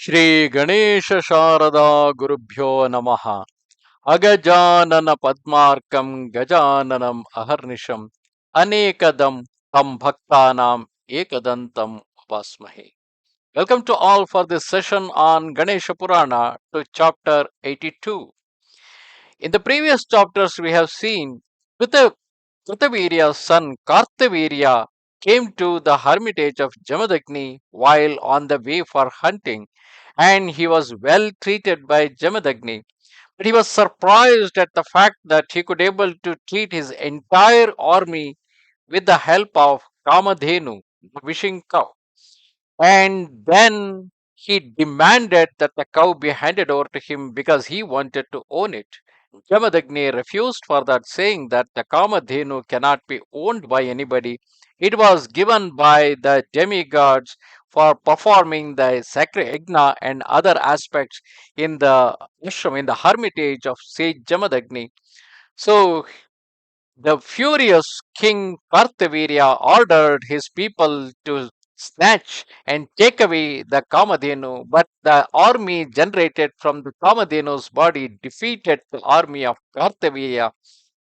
Shri Ganesha Sharada Gurubhyo Namaha Agajanana Padmarkam Gajananam Aharnisham Anekadam Tam Bhaktanam Ekadantam Upasmahe. Welcome to all for this session on Ganesha Purana to chapter 82. In the previous chapters, we have seen Kritavirya's son Kartavirya came to the hermitage of Jamadagni while on the way for hunting, and he was well treated by Jamadagni. But he was surprised at the fact that he could able to treat his entire army with the help of Kamadhenu, the wishing cow. And then he demanded that the cow be handed over to him because he wanted to own it. Jamadagni refused for that, saying that the Kamadhenu cannot be owned by anybody. It was given by the demigods for performing the sacred yajna and other aspects in the ashram, in the hermitage of sage Jamadagni. So the furious king Kartavirya ordered his people to snatch and take away the Kamadhenu, but the army generated from the Kamadhenu's body defeated the army of Kartavirya.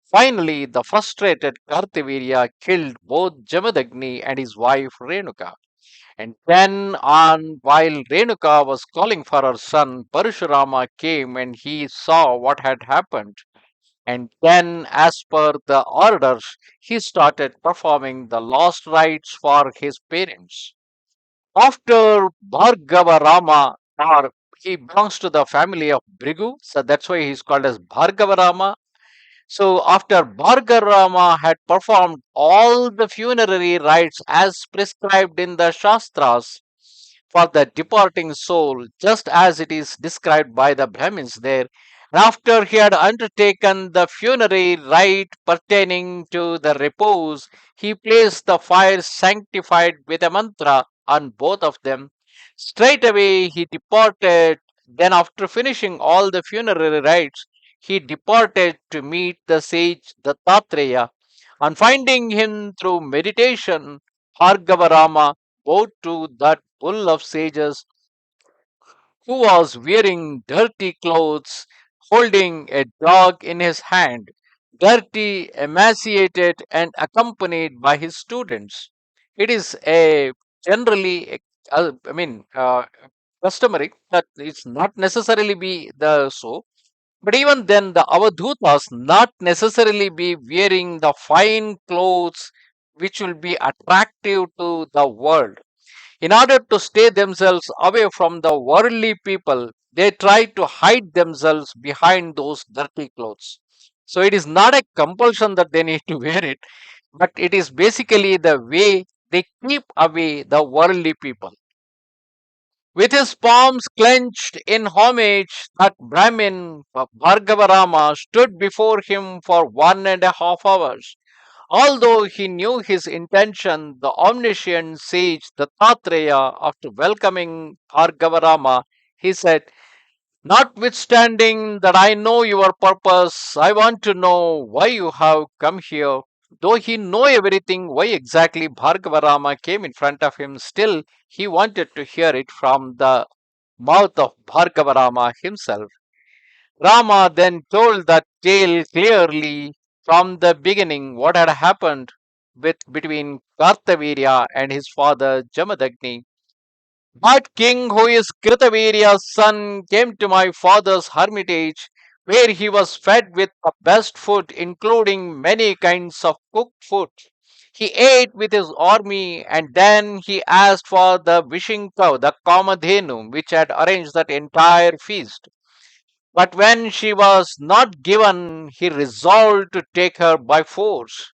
Finally, the frustrated Kartavirya killed both Jamadagni and his wife Renuka. And then on, while Renuka was calling for her son, Parashurama came and he saw what had happened. And then, as per the orders, he started performing the last rites for his parents. After Bhargava Rama, or he belongs to the family of Brigu, so that's why he's called as Bhargava Rama. So, after Bhargava Rama had performed all the funerary rites as prescribed in the Shastras for the departing soul, just as it is described by the Brahmins there, and after he had undertaken the funerary rite pertaining to the repose, he placed the fire sanctified with a mantra on both of them. Straightway he departed. Then, after finishing all the funerary rites, he departed to meet the sage Dattatreya. On finding him through meditation, Bhargava Rama bowed to that bull of sages who was wearing dirty clothes, holding a dog in his hand, dirty, emaciated, and accompanied by his students. It is a generally, I mean, customary that it's not necessarily be the so, but even then, the avadhutas not necessarily be wearing the fine clothes which will be attractive to the world. In order to stay themselves away from the worldly people, they try to hide themselves behind those dirty clothes. So it is not a compulsion that they need to wear it, but it is basically the way they keep away the worldly people. With his palms clenched in homage, that Brahmin Bhargava Rama stood before him for 1.5 hours. Although he knew his intention, the omniscient sage Dattatreya, after welcoming Bhargavarama, he said, "Notwithstanding that I know your purpose, I want to know why you have come here." Though he knew everything, why exactly Bhargavarama came in front of him, still he wanted to hear it from the mouth of Bhargavarama himself. Rama then told that tale clearly from the beginning what had happened between Kartavirya and his father Jamadagni. That king who is Kritavirya's son came to my father's hermitage where he was fed with the best food including many kinds of cooked food. He ate with his army and then he asked for the wishing cow, the Kamadhenu, which had arranged that entire feast. But when she was not given, he resolved to take her by force.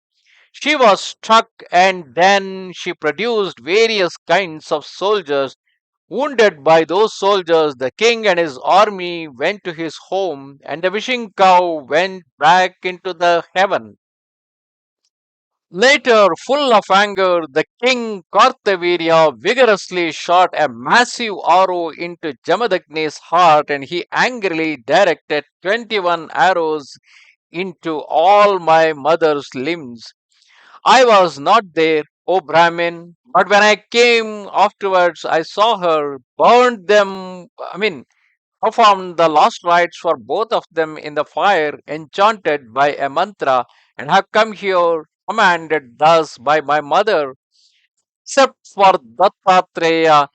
She was struck, and then she produced various kinds of soldiers. Wounded by those soldiers, the king and his army went to his home, and the wishing cow went back into the heaven. Later, full of anger, the king Kartavirya vigorously shot a massive arrow into Jamadagni's heart and he angrily directed 21 arrows into all my mother's limbs. I was not there, O Brahmin. But when I came afterwards, I saw her, burned them, performed the last rites for both of them in the fire, enchanted by a mantra, and have come here, commanded thus by my mother, except for Dattatreya.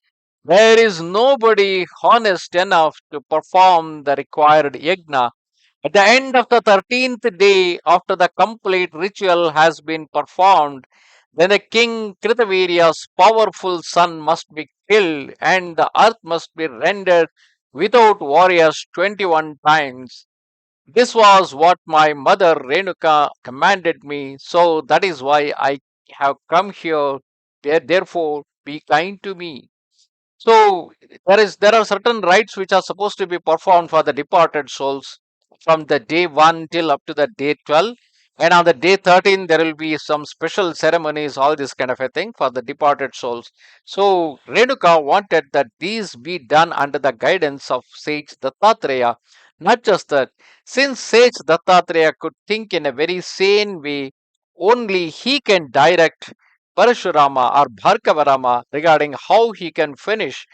There is nobody honest enough to perform the required yajna. At the end of the 13th day, after the complete ritual has been performed, then the king Kritavirya's powerful son must be killed and the earth must be rendered without warriors 21 times. This was what my mother Renuka commanded me, so that is why I have come here. Therefore, be kind to me. So there are certain rites which are supposed to be performed for the departed souls from the day 1 till up to the day 12, and on the day 13 there will be some special ceremonies, all this kind of a thing for the departed souls. So Renuka wanted that these be done under the guidance of sage Dattatreya. Not just that, since sage Dattatreya could think in a very sane way, only he can direct Parashurama or Bhargava Rama regarding how he can finish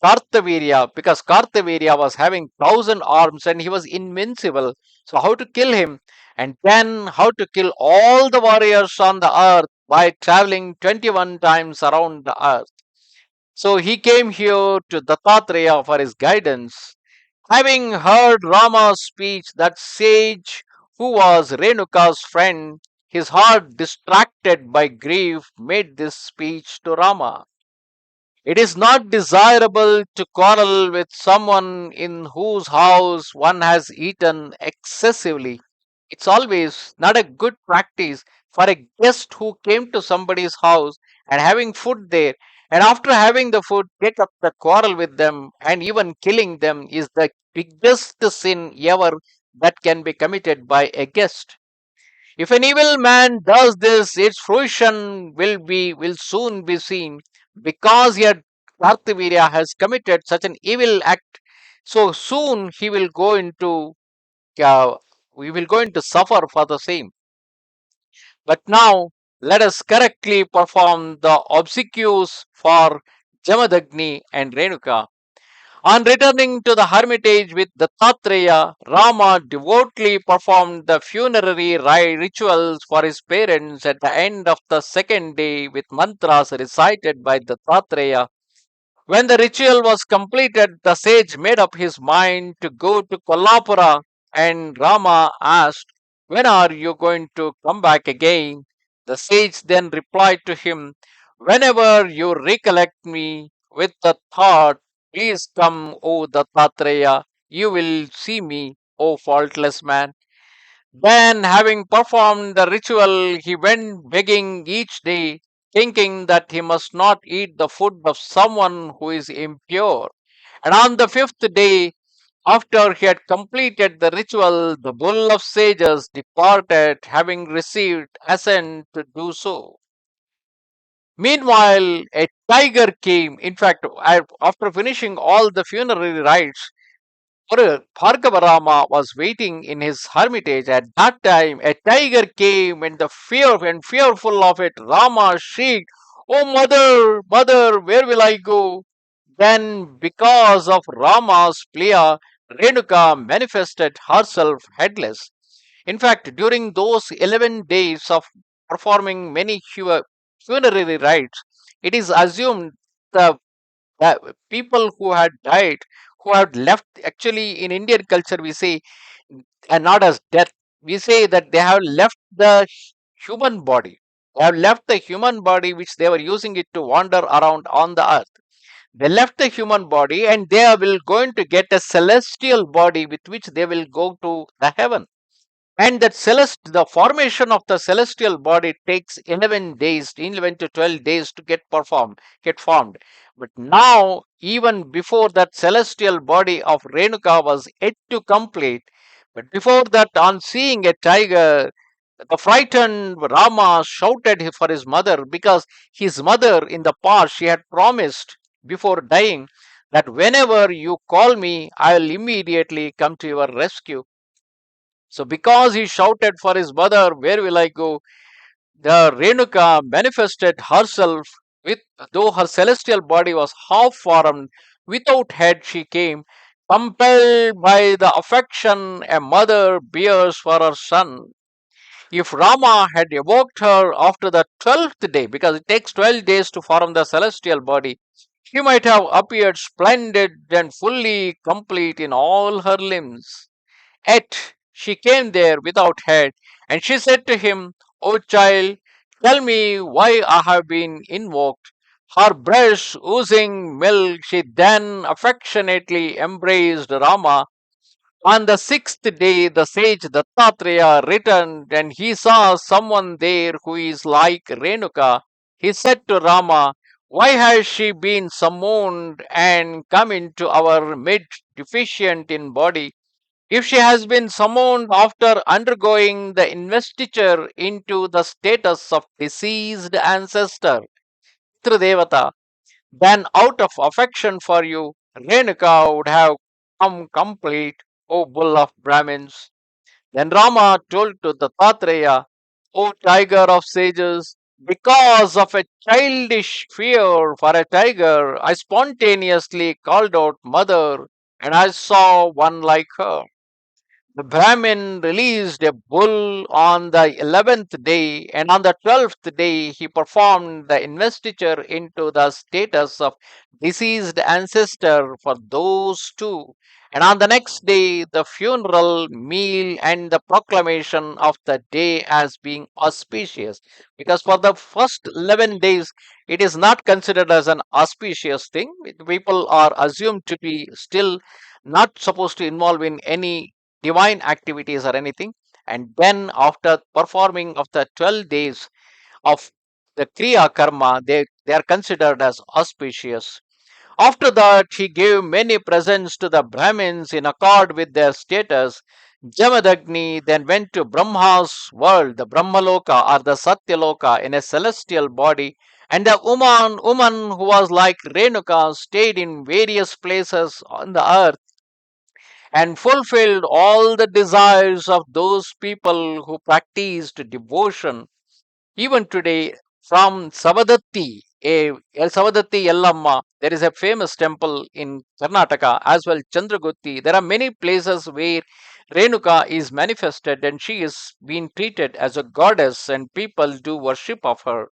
Kartavirya, because Kartavirya was having 1,000 arms and he was invincible. So how to kill him, and then how to kill all the warriors on the earth by traveling 21 times around the earth. So he came here to Dattatreya for his guidance. Having heard Rama's speech, that sage who was Renuka's friend, his heart distracted by grief, made this speech to Rama. It is not desirable to quarrel with someone in whose house one has eaten excessively. It's always not a good practice for a guest who came to somebody's house and having food there, and after having the food, take up the quarrel with them, and even killing them is the biggest sin ever that can be committed by a guest. If an evil man does this, its fruition will soon be seen, because yet Kartavirya has committed such an evil act. So soon uh, we will go into suffer for the same. But now let us correctly perform the obsequies for Jamadagni and Renuka. On returning to the hermitage with Dattatreya, Rama devoutly performed the funerary rituals for his parents at the end of the second day with mantras recited by Dattatreya. When the ritual was completed, the sage made up his mind to go to Kolhapura, and Rama asked, "When are you going to come back again?" The sage then replied to him, "Whenever you recollect me with the thought, please come, O Dattatreya, you will see me, O faultless man." Then, having performed the ritual, he went begging each day, thinking that he must not eat the food of someone who is impure. And on the fifth day, after he had completed the ritual, the bull of sages departed, having received assent to do so. Meanwhile, a tiger came. In fact, after finishing all the funerary rites, Bhargava Rama was waiting in his hermitage. At that time, a tiger came, and fearful of it, Rama shrieked, "Oh mother, mother, where will I go?" Then, because of Rama's plea, Renuka manifested herself headless. In fact, during those 11 days of performing many funerary rites, it is assumed the people who had died, who had left, actually in Indian culture we say, and not as death, we say that they have left the human body. They have left the human body which they were using it to wander around on the earth. They left the human body and they will going to get a celestial body with which they will go to the heaven. And that the formation of the celestial body takes 11 days, 11 to 12 days to get formed. But now, even before that celestial body of Renuka was yet to complete, but before that, on seeing a tiger, the frightened Rama shouted for his mother, because his mother in the past, she had promised before dying that whenever you call me, I will immediately come to your rescue. So, because he shouted for his mother, "Where will I go?" the Renuka manifested herself with, though her celestial body was half formed, without head she came, compelled by the affection a mother bears for her son. If Rama had evoked her after the 12th day, because it takes 12 days to form the celestial body, she might have appeared splendid and fully complete in all her limbs. Yet she came there without head, and she said to him, O child, tell me why I have been invoked. Her breast oozing milk, she then affectionately embraced Rama. On the 6th day, the sage Dattatreya returned, and he saw someone there who is like Renuka. He said to Rama, why has she been summoned and come into our midst deficient in body? If she has been summoned after undergoing the investiture into the status of deceased ancestor, Devata, then out of affection for you, Renuka would have come complete, O bull of Brahmins. Then Rama told to Dattatreya, O tiger of sages, because of a childish fear for a tiger, I spontaneously called out mother, and I saw one like her. The Brahmin released a bull on the 11th day, and on the 12th day he performed the investiture into the status of deceased ancestor for those two. And on the next day, the funeral meal and the proclamation of the day as being auspicious. Because for the first 11 days, it is not considered as an auspicious thing. People are assumed to be still not supposed to involve in any divine activities or anything. And then after performing of the 12 days of the kriya karma, they are considered as auspicious. After that, he gave many presents to the Brahmins in accord with their status. Jamadagni then went to Brahma's world, the Brahma Loka or the Satya Loka, in a celestial body, and the woman who was like Renuka stayed in various places on the earth and fulfilled all the desires of those people who practiced devotion. Even today, from Savadatti Yellamma, there is a famous temple in Karnataka, as well Chandragutti. There are many places where Renuka is manifested and she is being treated as a goddess and people do worship of her.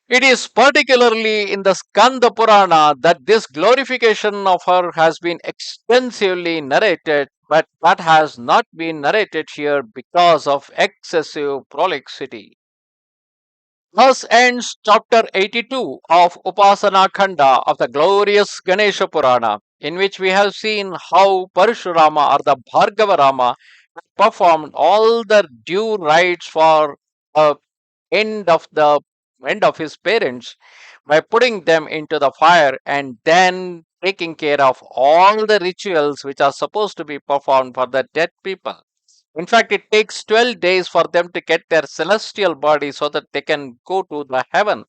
It is particularly in the Skanda Purana that this glorification of her has been extensively narrated, but that has not been narrated here because of excessive prolixity. Thus ends chapter 82 of Upasana Khanda of the glorious Ganesha Purana, in which we have seen how Parashurama or the Bhargava Rama performed all the due rites for the end of the end of his parents by putting them into the fire and then taking care of all the rituals which are supposed to be performed for the dead people. In fact, it takes 12 days for them to get their celestial body so that they can go to the heaven.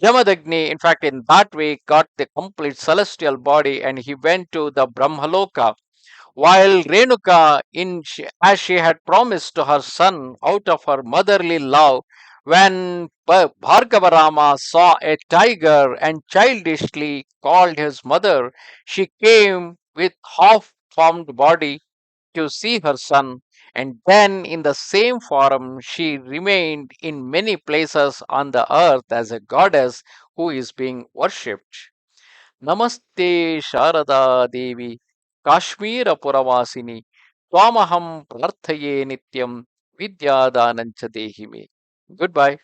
Jamadagni, in fact, in that way, got the complete celestial body and he went to the Brahma Loka, while Renuka, as she had promised to her son out of her motherly love, when Bhargava Rama saw a tiger and childishly called his mother, she came with half formed body to see her son, and then in the same form she remained in many places on the earth as a goddess who is being worshipped. Namaste Sharada Devi Kashmira Puravasini Twamaham Prarthaye Nityam Vidya Danancha Dehime. Goodbye.